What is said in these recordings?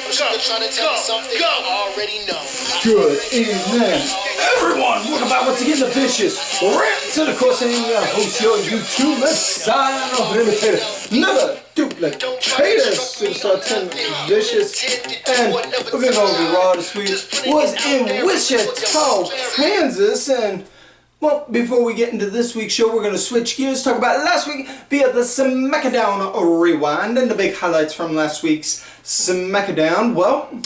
Good evening, everyone. Welcome back once again to Vicious Rants. And of course, I am your host, your YouTube messiah of an imitator, never duplicator, Superstar 10 Vicious. And we're going to go over Raw this week. Was in Wichita, Kansas. And well, before we get into this week's show, we're going to switch gears, talk about last week via the SmackDown Rewind and the big highlights from last week's SmackDown. Well,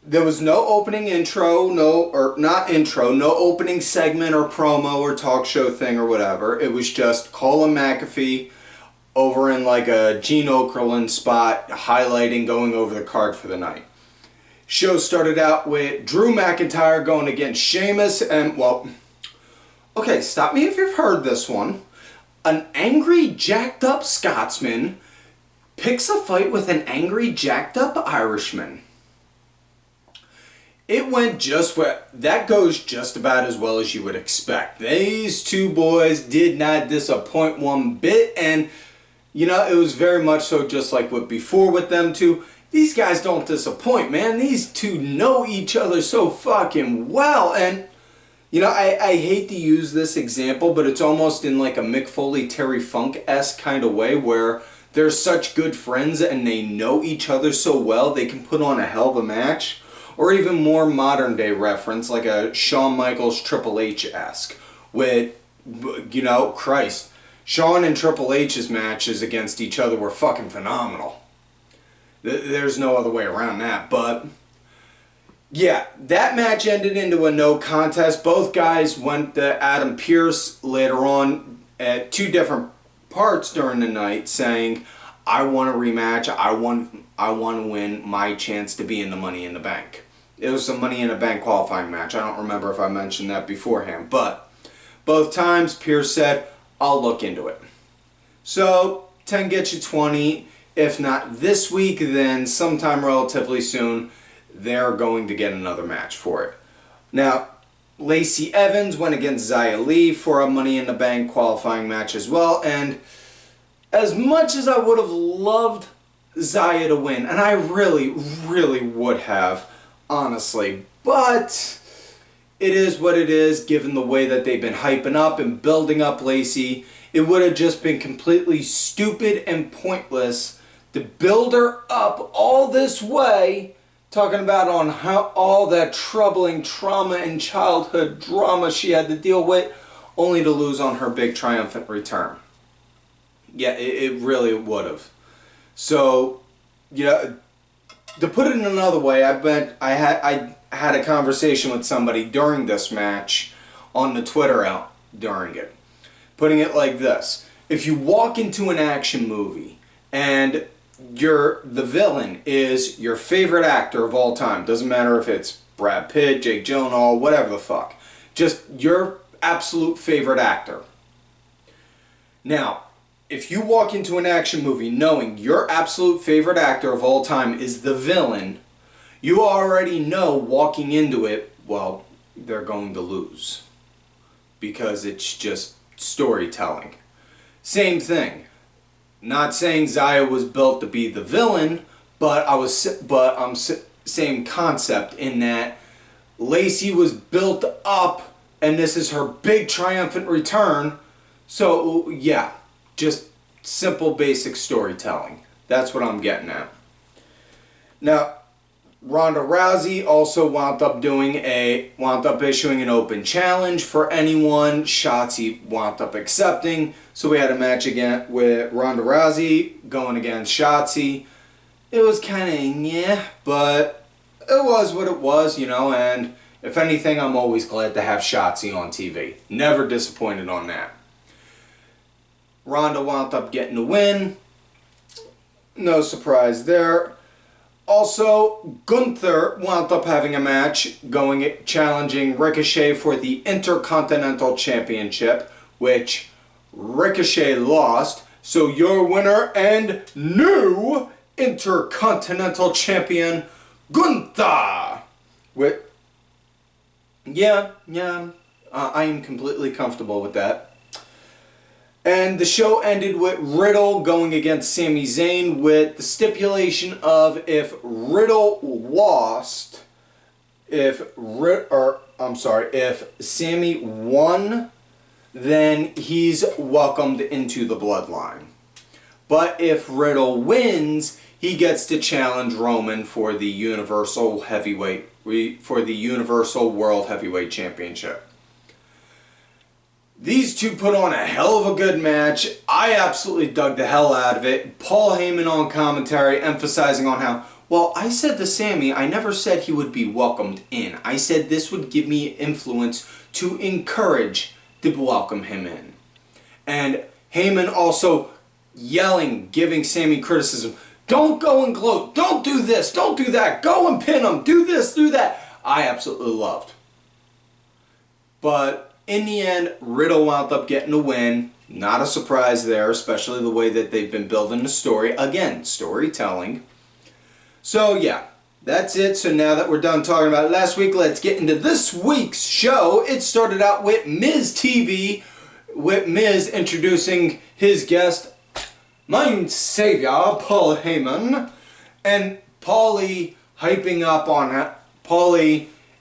there was no opening intro, no opening segment or promo or talk show thing or whatever. It was just Cole and McAfee over in like a Gene Okerlund spot, highlighting, going over the card for the night. Show started out with Drew McIntyre going against Sheamus and, well, okay, stop me if you've heard this one. An angry, jacked up Scotsman picks a fight with an angry, jacked up Irishman. It went that goes just about as well as you would expect. These two boys did not disappoint one bit, and you know, it was very much so just like what before with them two. These guys don't disappoint, man. These two know each other so fucking well, and you know, I hate to use this example, but it's almost in like a Mick Foley, Terry Funk-esque kind of way where they're such good friends and they know each other so well they can put on a hell of a match. Or even more modern day reference, like a Shawn Michaels Triple H-esque. With, you know, Christ, Shawn and Triple H's matches against each other were fucking phenomenal. There's no other way around that. But, yeah, that match ended into a no contest. Both guys went to Adam Pearce later on at two different parts during the night saying, I want a rematch, I want to win my chance to be in the Money in the Bank. It was a Money in the Bank qualifying match. I don't remember if I mentioned that beforehand. But both times, Pearce said, I'll look into it. So, 10 gets you 20. If not this week, then sometime relatively soon, they're going to get another match for it. Now, Lacey Evans went against Xia Li for a Money in the Bank qualifying match as well. And as much as I would have loved Xia to win, and I really, really would have, honestly, but it is what it is given the way that they've been hyping up and building up Lacey. It would have just been completely stupid and pointless to build her up all this way, talking about on how all that troubling trauma and childhood drama she had to deal with, only to lose on her big triumphant return. Yeah, it really would have. So, you know, to put it in another way, I had a conversation with somebody during this match on the Twitter out during it. Putting it like this. If you walk into an action movie and the villain is your favorite actor of all time, doesn't matter if it's Brad Pitt, Jake Gyllenhaal, whatever the fuck, just your absolute favorite actor. Now, if you walk into an action movie knowing your absolute favorite actor of all time is the villain, you already know walking into it, well, they're going to lose. Because it's just storytelling. Same thing. Not saying Xia was built to be the villain, but same concept in that Lacey was built up and this is her big triumphant return. So, yeah. Just simple, basic storytelling. That's what I'm getting at. Now, Ronda Rousey also wound up issuing an open challenge for anyone. Shotzi wound up accepting. So we had a match again with Ronda Rousey going against Shotzi. It was kind of but it was what it was, you know. And if anything, I'm always glad to have Shotzi on TV. Never disappointed on that. Ronda wound up getting the win. No surprise there. Also, Gunther wound up having a match challenging Ricochet for the Intercontinental Championship, which Ricochet lost. So your winner and new Intercontinental Champion, Gunther. I am completely comfortable with that. And the show ended with Riddle going against Sami Zayn with the stipulation of if Riddle lost, if Sami won, then he's welcomed into the bloodline. But if Riddle wins, he gets to challenge Roman for the Universal World Heavyweight Championship. These two put on a hell of a good match. I absolutely dug the hell out of it. Paul Heyman on commentary emphasizing on how, well, I said to Sami, I never said he would be welcomed in. I said this would give me influence to encourage to welcome him in. And Heyman also yelling, giving Sami criticism. Don't go and gloat. Don't do this. Don't do that. Go and pin him. Do this. Do that. I absolutely loved. But in the end, Riddle wound up getting the win. Not a surprise there, especially the way that they've been building the story. Again, storytelling. So yeah, that's it. So now that we're done talking about it last week, let's get into this week's show. It started out with Miz TV, with Miz introducing his guest, my savior, Paul Heyman, and Paulie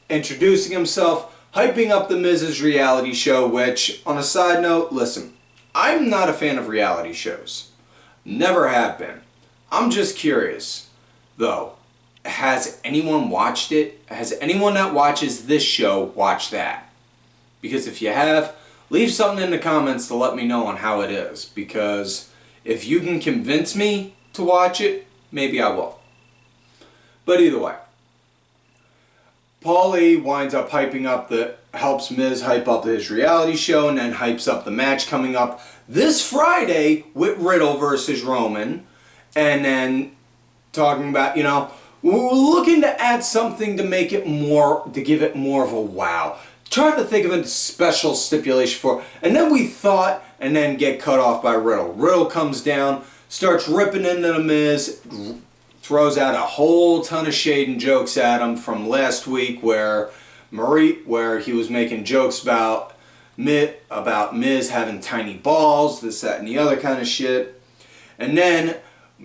introducing himself, hyping up the Miz's reality show, which, on a side note, listen, I'm not a fan of reality shows. Never have been. I'm just curious, though. Has anyone watched it? Has anyone that watches this show watched that? Because if you have, leave something in the comments to let me know on how it is. Because if you can convince me to watch it, maybe I will. But either way. Paulie winds up helps Miz hype up his reality show and then hypes up the match coming up this Friday with Riddle versus Roman. And then talking about, we're looking to add something to make it more, to give it more of a wow. Trying to think of a special stipulation for it. And then we thought, and then get cut off by Riddle. Riddle comes down, starts ripping into the Miz, throws out a whole ton of shade and jokes at him from last week where he was making jokes about Miz having tiny balls, this, that, and the other kind of shit. And then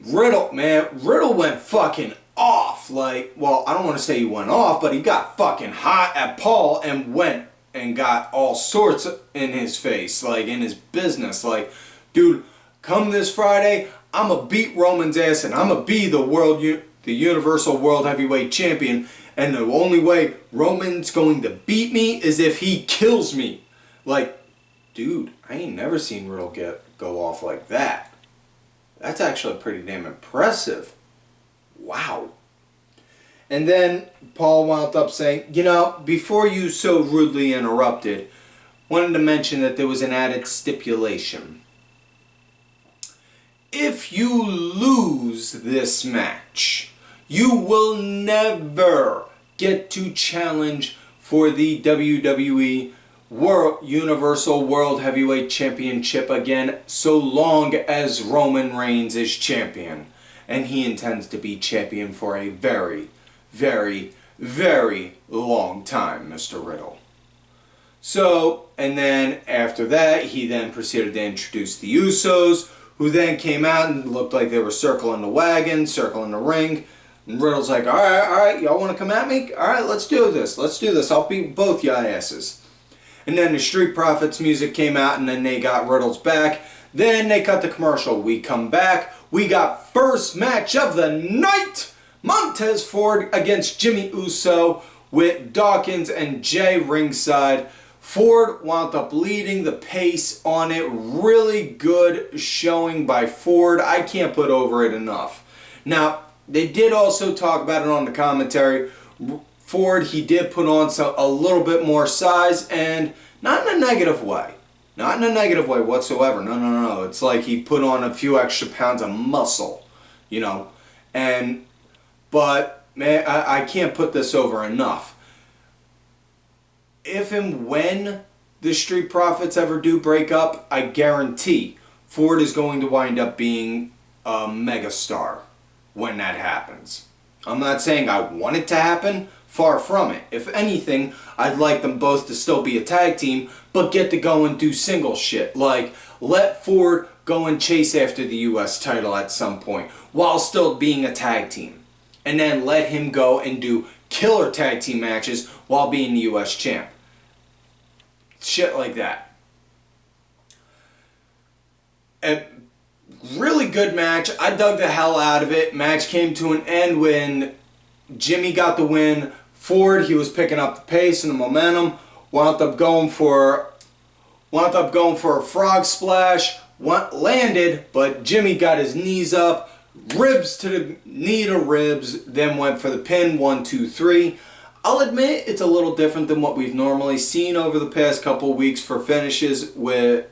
Riddle went fucking off. Like, well, I don't want to say he went off, but he got fucking hot at Paul and went and got all sorts in his face, like in his business. Like, dude, come this Friday, I'm going to beat Roman's ass and I'm going to be the Universal World Heavyweight Champion. And the only way Roman's going to beat me is if he kills me. Like, dude, I ain't never seen Riddle go off like that. That's actually pretty damn impressive. Wow. And then Paul wound up saying, before you so rudely interrupted, wanted to mention that there was an added stipulation. If you lose this match, you will never get to challenge for the WWE Universal World Heavyweight Championship again so long as Roman Reigns is champion. And he intends to be champion for a very, very, very long time, Mr. Riddle. So, and then after that, he then proceeded to introduce the Usos, who then came out and looked like they were circling the wagon, circling the ring. And Riddle's like, all right, y'all want to come at me? All right, let's do this. I'll beat both y'all asses. And then the Street Profits music came out, and then they got Riddle's back. Then they cut the commercial. We come back. We got first match of the night. Montez Ford against Jimmy Uso with Dawkins and Jay ringside. Ford wound up leading the pace on it. Really good showing by Ford. I can't put over it enough. Now, they did also talk about it on the commentary. Ford, he did put on a little bit more size, and not in a negative way. Not in a negative way whatsoever. No. It's like he put on a few extra pounds of muscle, But, man, I can't put this over enough. If and when the Street Profits ever do break up, I guarantee Ford is going to wind up being a megastar when that happens. I'm not saying I want it to happen. Far from it. If anything, I'd like them both to still be a tag team, but get to go and do single shit. Like let Ford go and chase after the US title at some point while still being a tag team. And then let him go and do killer tag team matches while being the US champ. Shit like that. A really good match. I dug the hell out of it. Match came to an end when Jimmy got the win. Ford, he was picking up the pace and the momentum. Wound up going for a frog splash. Landed, but Jimmy got his knees up. Ribs to the knee to ribs. Then went for the pin. 1, 2, 3. I'll admit it's a little different than what we've normally seen over the past couple weeks for finishes with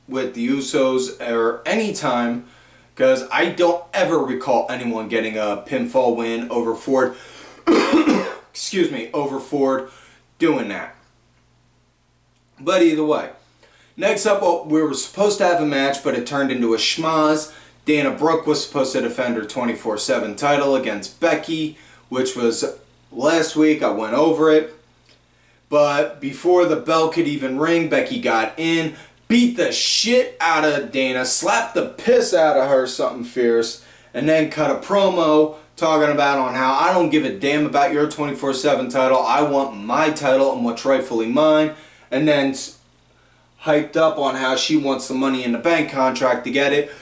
the Usos or any time, because I don't ever recall anyone getting a pinfall win over Ford. Excuse me, over Ford doing that. But either way. Next up, we were supposed to have a match, but it turned into a schmaz. Dana Brooke was supposed to defend her 24/7 title against Becky, which was last week. I went over it. But before the bell could even ring, Becky got in, beat the shit out of Dana, slapped the piss out of her, something fierce, and then cut a promo talking about on how I don't give a damn about your 24/7 title. I want my title and what's rightfully mine. And then hyped up on how she wants the Money in the Bank contract to get it.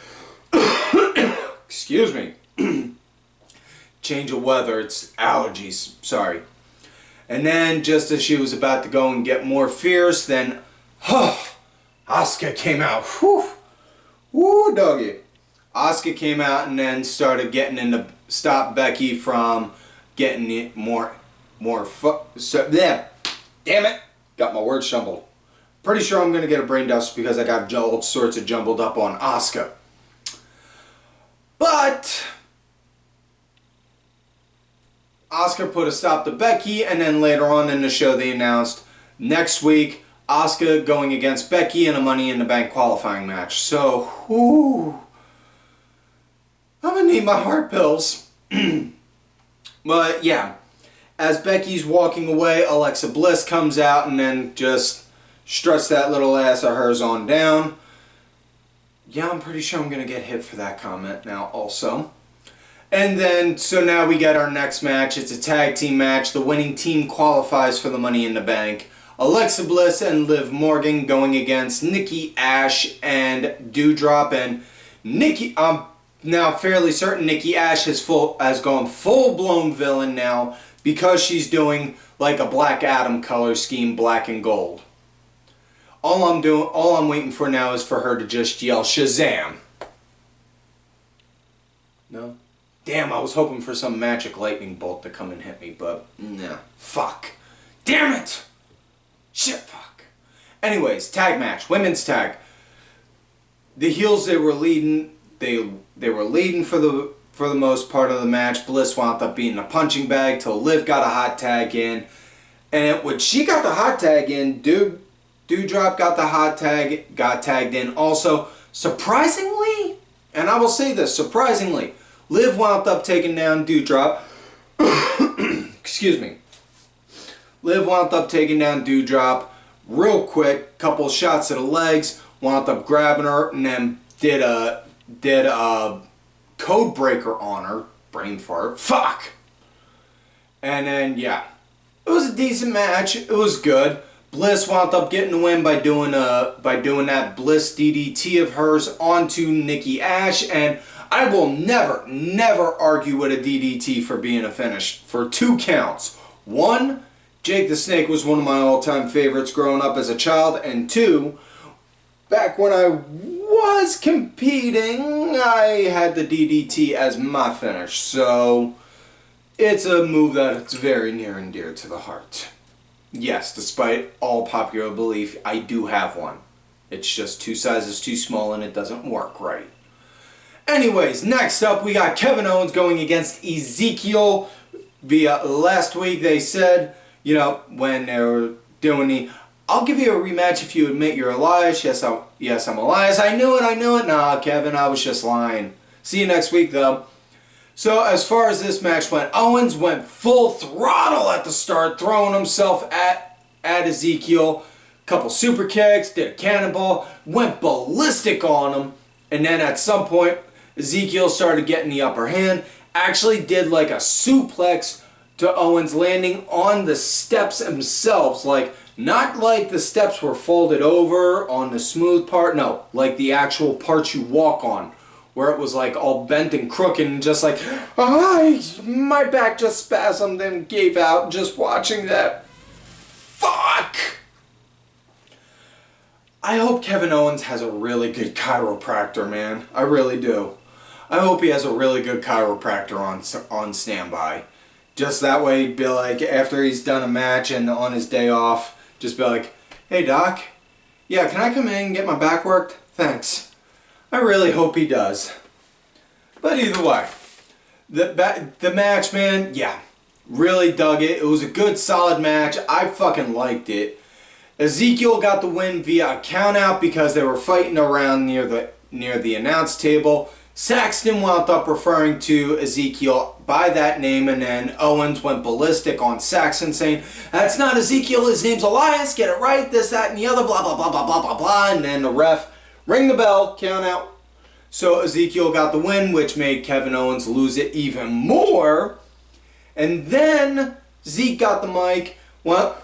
Excuse me. Change of weather, it's allergies, sorry. And then just as she was about to go and get more fierce, then Asuka came out. Whew. Woo, doggy. Asuka came out and then started getting into stop Becky from getting it yeah. Damn it. Got my words jumbled. Pretty sure I'm going to get a brain dust because I got all sorts of jumbled up on Asuka. But Asuka put a stop to Becky, and then later on in the show they announced next week Asuka going against Becky in a Money in the Bank qualifying match. So, whoo, I'm going to need my heart pills. But yeah, as Becky's walking away, Alexa Bliss comes out and then just struts that little ass of hers on down. Yeah, I'm pretty sure I'm going to get hit for that comment now also. And then, so now we get our next match. It's a tag team match. The winning team qualifies for the Money in the Bank. Alexa Bliss and Liv Morgan going against Nikki, A.S.H, and Doudrop. And Nikki, I'm now fairly certain Nikki A.S.H has gone full-blown villain now because she's doing like a Black Adam color scheme, black and gold. All I'm waiting for now is for her to just yell Shazam. No? Damn, I was hoping for some magic lightning bolt to come and hit me, but nah. Fuck. Damn it! Shit, fuck. Anyways, tag match, women's tag. The heels, they were leading for the most part of the match. Bliss wound up being a punching bag till Liv got a hot tag in. And when she got the hot tag in, Doudrop got the hot tag, got tagged in also. Surprisingly, and I will say this, surprisingly, Liv wound up taking down Doudrop. Excuse me. Liv wound up taking down Doudrop real quick, couple shots to the legs, wound up grabbing her, and then did a code breaker on her. Brain fart. Fuck! And then, yeah. It was a decent match. It was good. Bliss wound up getting the win by doing that Bliss DDT of hers onto Nikki A.S.H, and I will never argue with a DDT for being a finish for 2 counts. 1, Jake the Snake was one of my all-time favorites growing up as a child, and 2, back when I was competing, I had the DDT as my finish, so it's a move that's very near and dear to the heart. Yes, despite all popular belief, I do have one. It's just 2 sizes too small and it doesn't work right. Anyways, next up we got Kevin Owens going against Ezekiel. Last week they said, you know, when they were doing the, I'll give you a rematch if you admit you're Elias. Yes, I'm Elias. I knew it. Nah, Kevin, I was just lying. See you next week though. So as far as this match went, Owens went full throttle at the start, throwing himself at Ezekiel, couple super kicks, did a cannonball, went ballistic on him, and then at some point, Ezekiel started getting the upper hand, actually did like a suplex to Owens, landing on the steps themselves, like, not like the steps were folded over on the smooth part, no, like the actual part you walk on, where it was like all bent and crooked and just like, my back just spasmed and gave out just watching that. Fuck! I hope Kevin Owens has a really good chiropractor, man. I really do. I hope he has a really good chiropractor on standby. Just that way, he'd be like, after he's done a match and on his day off, just be like, hey doc, yeah, can I come in and get my back worked? Thanks. I really hope he does. But either way, the match, man, yeah, really dug it. It was a good, solid match. I fucking liked it. Ezekiel got the win via a countout because they were fighting around near the announce table. Saxton wound up referring to Ezekiel by that name, and then Owens went ballistic on Saxton, saying, that's not Ezekiel, his name's Elias, get it right, this, that, and the other, blah, blah, blah, blah, blah, blah, blah. And then the ref ring the bell, count out. So Ezekiel got the win, which made Kevin Owens lose it even more. And then Zeke got the mic, got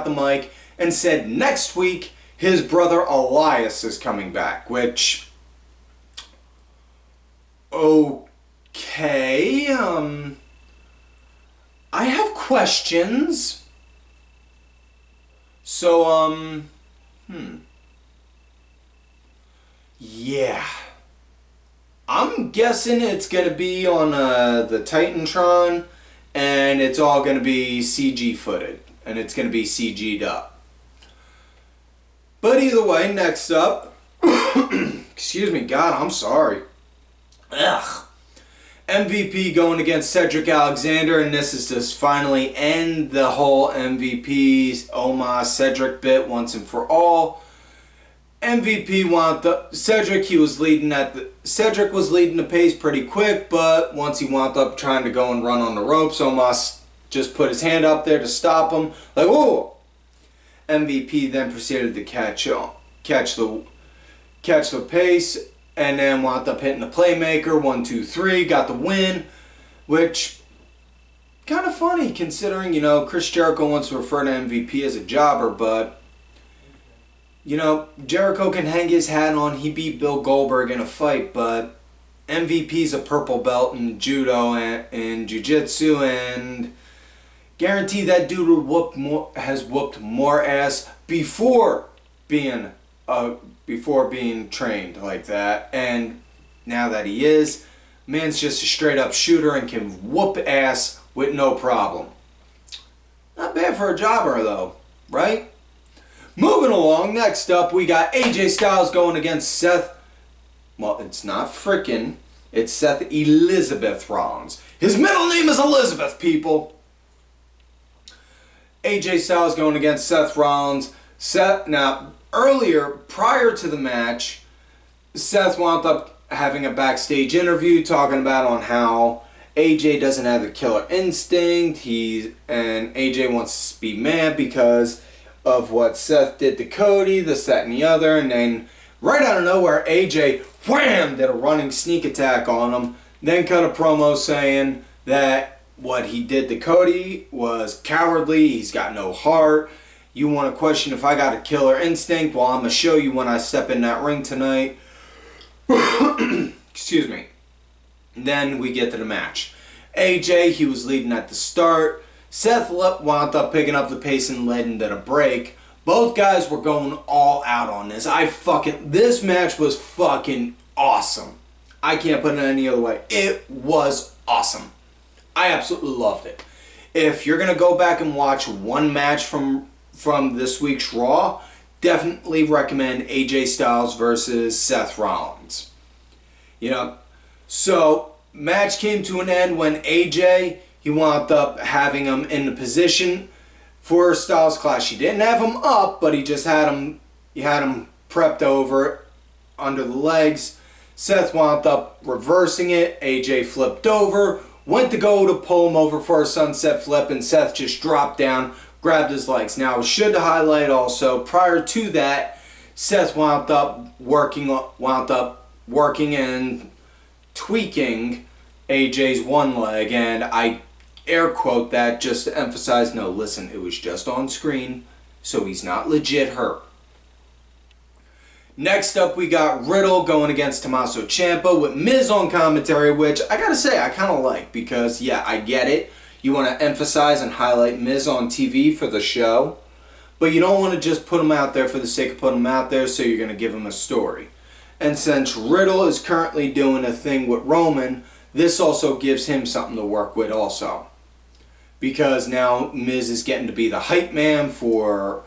the mic, and said next week his brother Elias is coming back, which, okay, I have questions. So, yeah. I'm guessing it's gonna be on the Titantron, and it's all gonna be CG footed, and it's gonna be CG'd up. But either way, next up, excuse me, God, I'm sorry. Ugh. MVP going against Cedric Alexander, and this is to just end the whole MVP's Omos Cedric bit once and for all. MVP wound up, Cedric was leading the pace pretty quick, but once he wound up trying to go and run on the ropes, Omos just put his hand up there to stop him. Like, whoa! MVP then proceeded to catch the pace, and then wound up hitting the playmaker, 1, 2, 3, got the win, which kind of funny considering, you know, Chris Jericho wants to refer to MVP as a jobber, but you know, Jericho can hang his hat on, he beat Bill Goldberg in a fight, but MVP's a purple belt in judo and jiu-jitsu, and guarantee that dude has whooped more ass before being trained like that, and now that he is, man's just a straight up shooter and can whoop ass with no problem. Not bad for a jobber though, right? Moving along, next up we got AJ Styles going against Seth. Well, it's not frickin', it's Seth Elizabeth Rollins. His middle name is Elizabeth, people. AJ Styles going against Seth Rollins. Now, earlier, prior to the match, Seth wound up having a backstage interview talking about on how AJ doesn't have the killer instinct. And AJ wants to be mad because of what Seth did to Cody, this, that, and the other, and then right out of nowhere, AJ, wham, did a running sneak attack on him, then cut a promo saying that what he did to Cody was cowardly, he's got no heart, you want to question if I got a killer instinct, well, I'm going to show you when I step in that ring tonight. Excuse me. Then we get to the match. AJ, he was leading at the start. Seth wound up picking up the pace and led into the break. Both guys were going all out on this. This match was fucking awesome. I can't put it any other way. It was awesome. I absolutely loved it. If you're going to go back and watch one match from this week's Raw, definitely recommend AJ Styles versus Seth Rollins. You know, so match came to an end when AJ, he wound up having him in the position for Styles Clash. He didn't have him up, but he just had him prepped over under the legs. Seth wound up reversing it. AJ flipped over, went to go to pull him over for a sunset flip, and Seth just dropped down, grabbed his legs. Now, I should highlight also, prior to that, Seth wound up working and tweaking AJ's one leg, and I air quote that just to emphasize, no, listen, it was just on screen, so he's not legit hurt. Next up, we got Riddle going against Tommaso Ciampa with Miz on commentary, which I gotta say, I kind of like, because, yeah, I get it. You want to emphasize and highlight Miz on TV for the show, but you don't want to just put him out there for the sake of putting him out there, so you're going to give him a story. And since Riddle is currently doing a thing with Roman, this also gives him something to work with also. Because now Miz is getting to be the hype man for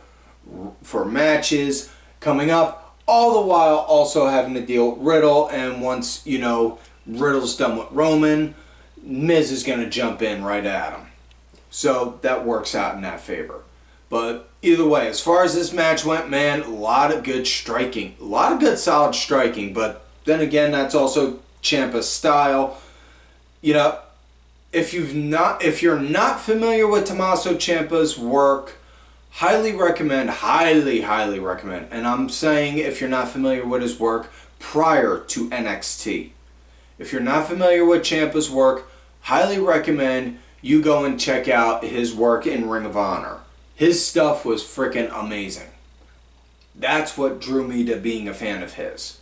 matches coming up, all the while also having to deal with Riddle, and once, you know, Riddle's done with Roman, Miz is going to jump in right at him. So that works out in that favor. But either way, as far as this match went, man, a lot of good striking. A lot of good solid striking. But then again, that's also Ciampa's style. You know, if you're not familiar with Tommaso Ciampa's work, highly recommend, highly recommend. And I'm saying if you're not familiar with his work prior to NXT. If you're not familiar with Ciampa's work, highly recommend you go and check out his work in Ring of Honor. His stuff was freaking amazing. That's what drew me to being a fan of his.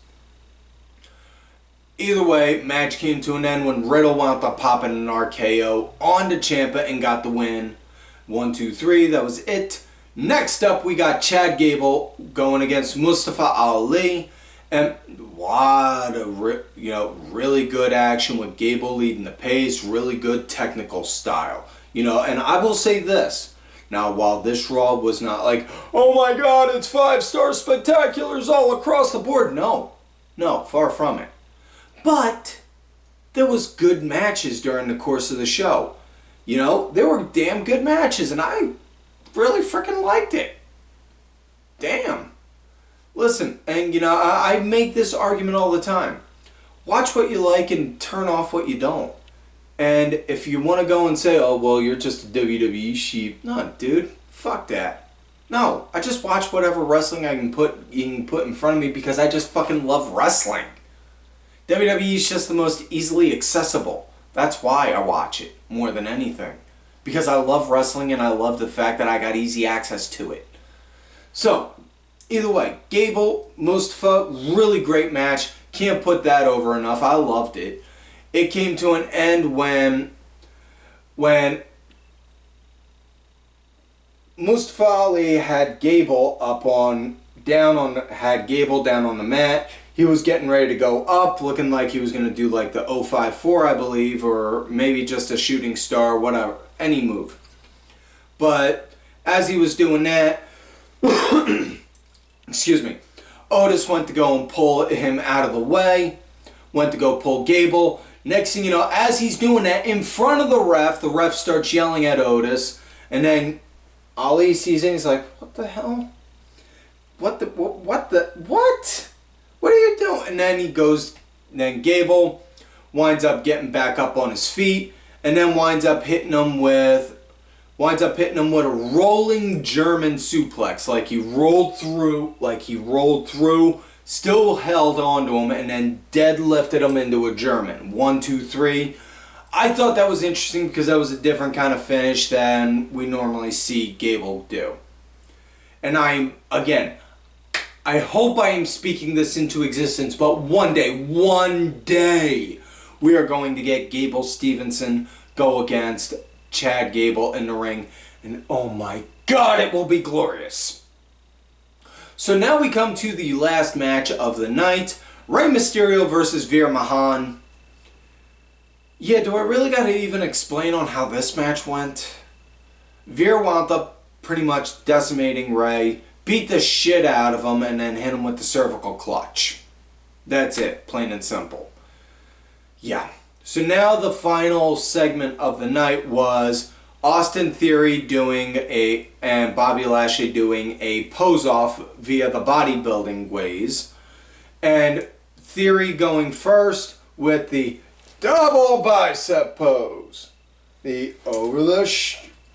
Either way, match came to an end when Riddle wound up popping an RKO onto Ciampa and got the win. 1, 2, 3, that was it. Next up, we got Chad Gable going against Mustafa Ali. And what a really good action with Gable leading the pace, really good technical style. You know, and I will say this. Now, while this Raw was not like, oh my God, it's 5-star spectaculars all across the board. No, far from it. But there was good matches during the course of the show. You know, there were damn good matches, and I really freaking liked it. Damn. Listen, and you know, I make this argument all the time. Watch what you like and turn off what you don't. And if you want to go and say, oh, well, you're just a WWE sheep. No, dude, fuck that. No, I just watch whatever wrestling you can put in front of me because I just fucking love wrestling. WWE is just the most easily accessible. That's why I watch it more than anything. Because I love wrestling and I love the fact that I got easy access to it. So, either way, Gable, Mustafa, really great match. Can't put that over enough. I loved it. It came to an end when Mustafa Ali had Gable down on the mat. He was getting ready to go up, looking like he was going to do like the 054, I believe, or maybe just a shooting star, whatever, any move. But as he was doing that, excuse me, Otis went to go and pull him out of the way, went to go pull Gable. Next thing you know, as he's doing that, in front of the ref starts yelling at Otis, and then Ali sees it and he's like, what the hell? What? What are you doing? And then Gable winds up getting back up on his feet, and then winds up hitting him with a rolling German suplex, like he rolled through, still held on to him, and then deadlifted him into a German. 1, 2, 3. I thought that was interesting because that was a different kind of finish than we normally see Gable do. And I hope I am speaking this into existence, but one day, we are going to get Gable Stevenson go against Chad Gable in the ring, and oh my God, it will be glorious. So now we come to the last match of the night, Rey Mysterio versus Veer Mahaan. Yeah, do I really gotta even explain on how this match went? Veer wound up pretty much decimating Rey, beat the shit out of him, and then hit him with the cervical clutch. That's it, plain and simple. Yeah. So now the final segment of the night was Austin Theory and Bobby Lashley doing a pose-off via the bodybuilding ways. And Theory going first with the double bicep pose. The over the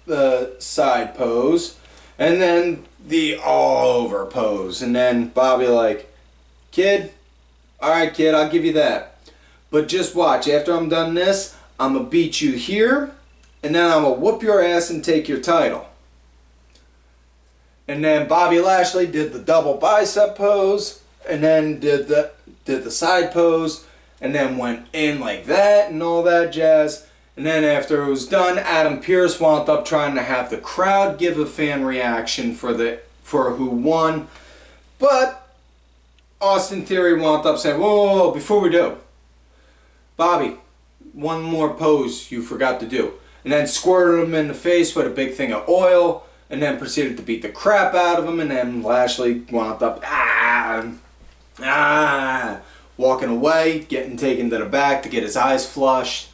the side pose, and then the all over pose. And then Bobby like, kid, alright kid, I'll give you that. But just watch, after I'm done this, I'm going to beat you here, and then I'm going to whoop your ass and take your title. And then Bobby Lashley did the double bicep pose, and then did the side pose, and then went in like that and all that jazz. And then after it was done, Adam Pearce wound up trying to have the crowd give a fan reaction for who won. But Austin Theory wound up saying, whoa, before we do, Bobby, one more pose you forgot to do. And then squirted him in the face with a big thing of oil, and then proceeded to beat the crap out of him. And then Lashley wound up walking away, getting taken to the back to get his eyes flushed.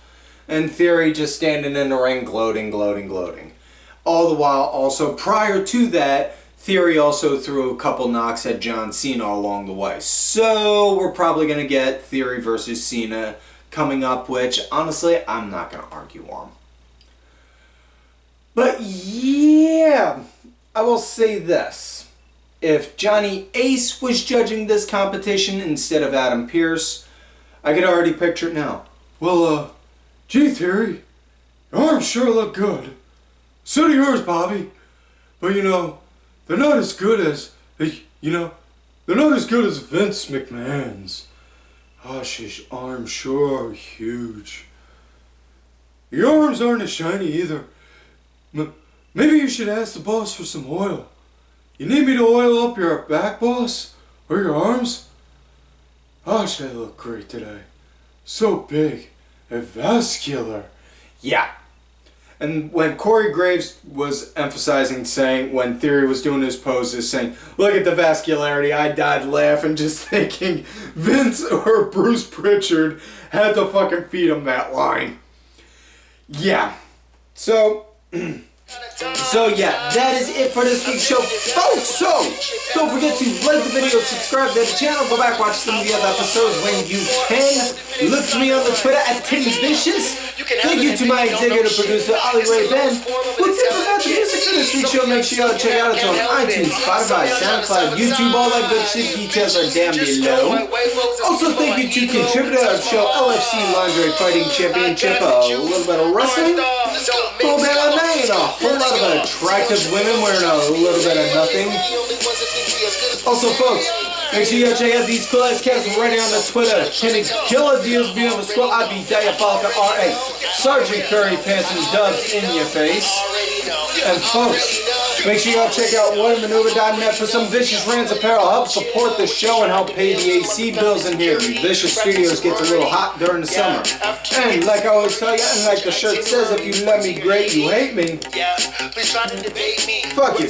And Theory just standing in the ring gloating. All the while, also prior to that, Theory also threw a couple knocks at John Cena along the way. So we're probably going to get Theory versus Cena coming up, which honestly, I'm not going to argue on. But yeah, I will say this. If Johnny Ace was judging this competition instead of Adam Pearce, I could already picture it now. Well, gee, Theory, your arms sure look good. So do yours, Bobby. But they're not as good as, they're not as good as Vince McMahon's. His arms sure are huge. Your arms aren't as shiny either. Maybe you should ask the boss for some oil. You need me to oil up your back, boss? Or your arms? They look great today. So big and vascular. Yeah. And when Corey Graves was emphasizing, saying, when Theory was doing his poses, saying, look at the vascularity, I died laughing just thinking Vince or Bruce Pritchard had to fucking feed him that line. Yeah. So yeah, that is it for this week's show, folks. So don't forget to like the video, subscribe to the channel, go back, watch some of the other episodes when you can. Look for me on the Twitter at TimVicious. Thank you to my executive producer, Ollie Ray Ben, who did provide the music for this week's show. Make sure y'all check out it on iTunes, Spotify, SoundCloud, YouTube, all that good shit. Details are down below. Also, thank you to contributor of the show, LFC Lingerie Fighting Championship, a little bit of wrestling, a little bit of night, a whole lot of attractive women wearing a little bit of nothing. Also, folks, make sure you check out these cool ass cats right on the Twitter. Kenny Killer Deals be on the squad. I be Diabolica RA. Sergeant Curry Pants and Dubs in your face. And folks, make sure y'all check out whatamaneuver.net for some Vicious Rants apparel. Help support the show and help pay the AC bills in here. The Vicious Studios gets a little hot during the summer. And like I always tell you, and like the shirt says, if you love me great, you hate me. Fuck you.